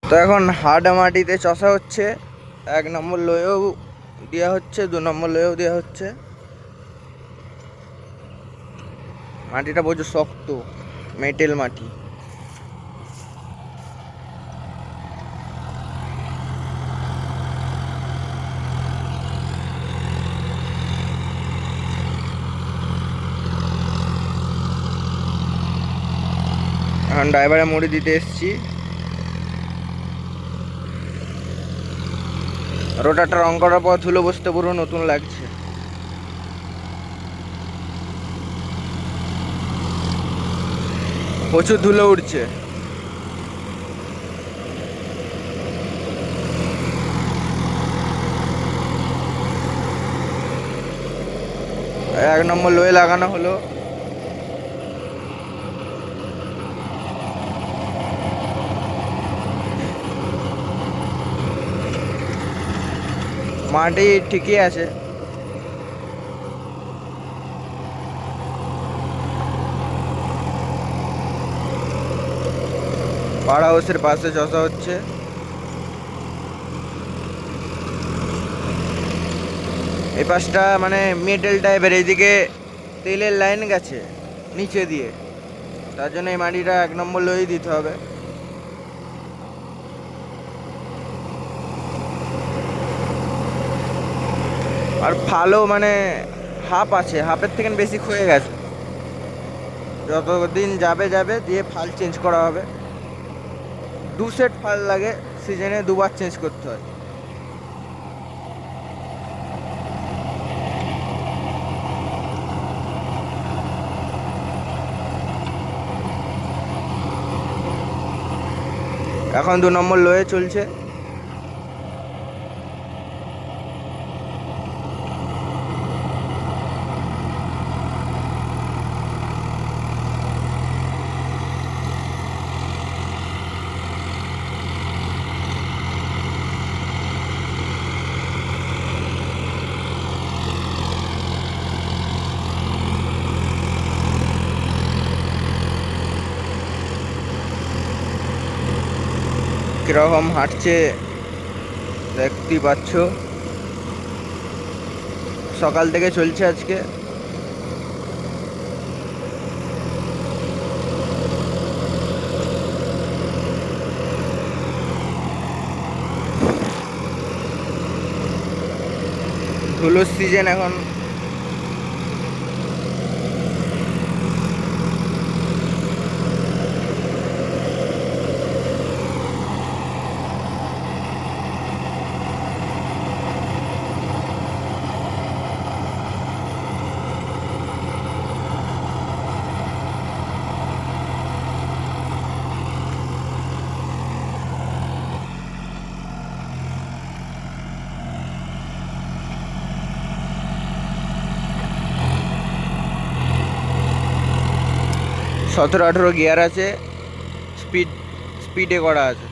তো এখন হার্ড মাটিতে চষা হচ্ছে, 1 নম্বর লোয়েও দেওয়া হচ্ছে, 2 নম্বর লোয়েও দেওয়া হচ্ছে। মাটিটা প্রচুর শক্ত, মেটেল মাটি। এখন ড্রাইভারে মুড়ি দিতে এসছি। রোটারটা রং করার পর ধুলো বসতে পুরো নতুন লাগছে। প্রচুর ধুলো উঠছে। এক নম্বর লোয়ে লাগানো হলো। মাটি ঠিকই আছে। পাড়া হাউসের পাশে চষা হচ্ছে। এই পাশটা মানে মেটেল টাইপের, এইদিকে তেলের লাইন গেছে নিচে দিয়ে, তার জন্য এই মাটিটা 1 নম্বর লোই দিতে হবে। আর ফালও মানে হাফ আছে, হাফের থেকে বেশি ক্ষয়ে গেছে। যতদিন যাবে দিয়ে ফাল চেঞ্জ করা হবে। 2 সেট ফাল লাগে, সিজনে 2 বার চেঞ্জ করতে হয়। এখন 2 নম্বর লোয়ে চলছে। কিরকম হাঁটছে দেখতেই পাচ্ছ। সকাল থেকে চলছে আজকে। ধুলোর সিজন এখন। সতেরো 18 গিয়ার আছে, স্পিডে করা আছে।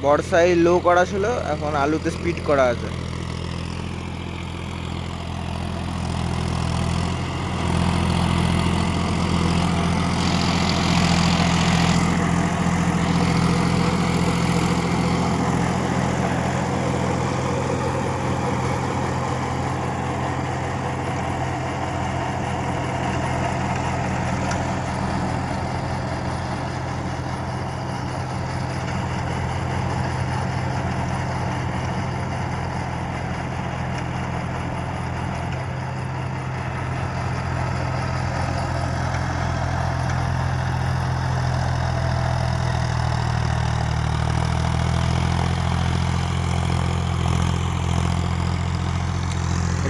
বর্ষায় লো করা ছিল, এখন আলুতে স্পিড করা আছে।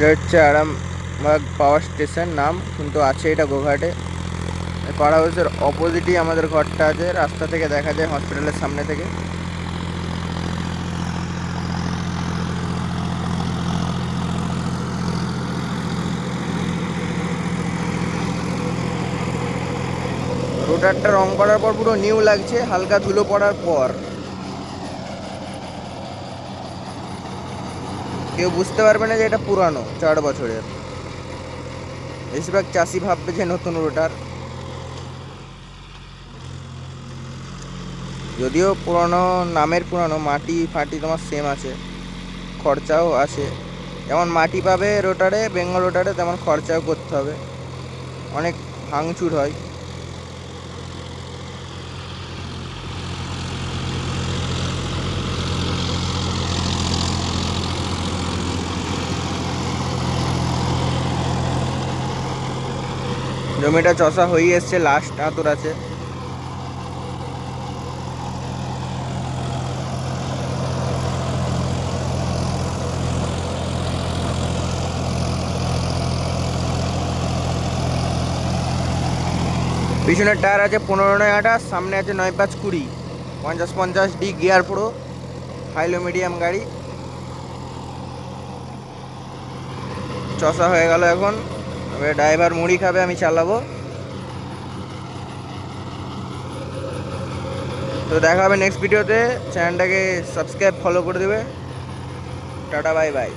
এটা হচ্ছে আরামবাগ পাওয়ার স্টেশন নাম, কিন্তু আছে এটা গোঘাটে। পাড়া হাউসের অপোজিটই আমাদের ঘরটা আছে, রাস্তা থেকে দেখা যায় হসপিটালের সামনে থেকে। রোটারটা রং করার পর পুরো নিউ লাগছে, হালকা ধুলো পড়ার পর। কেউ বুঝতে পারবে না যে এটা পুরানো 4 বছরের। বেশিরভাগ চাষি ভাববে যে নতুন রোটার। যদিও পুরনো নামের পুরনো, মাটি ফাটি তোমার সেম আছে, খরচাও আছে। যেমন মাটি পাবে রোটারে, বেঙ্গল রোটারে, তেমন খরচাও করতে হবে, অনেক ভাঙচুর হয়। জমিটা চষা হয়ে এসছে, লাস্ট আঁতুর আছে। পিছনের টায়ার আছে 15/28, সামনে আছে 9/5-20, 50-50 গিয়ার, পুরো হাইলো মিডিয়াম গাড়ি। চষা হয়ে গেল এখন, এবার ড্রাইভার মুড়ি খাবে, আমি চালাবো। তো দেখা হবে নেক্সট ভিডিওতে। চ্যানেলটাকে সাবস্ক্রাইব ফলো করে দেবে। Tata bye bye.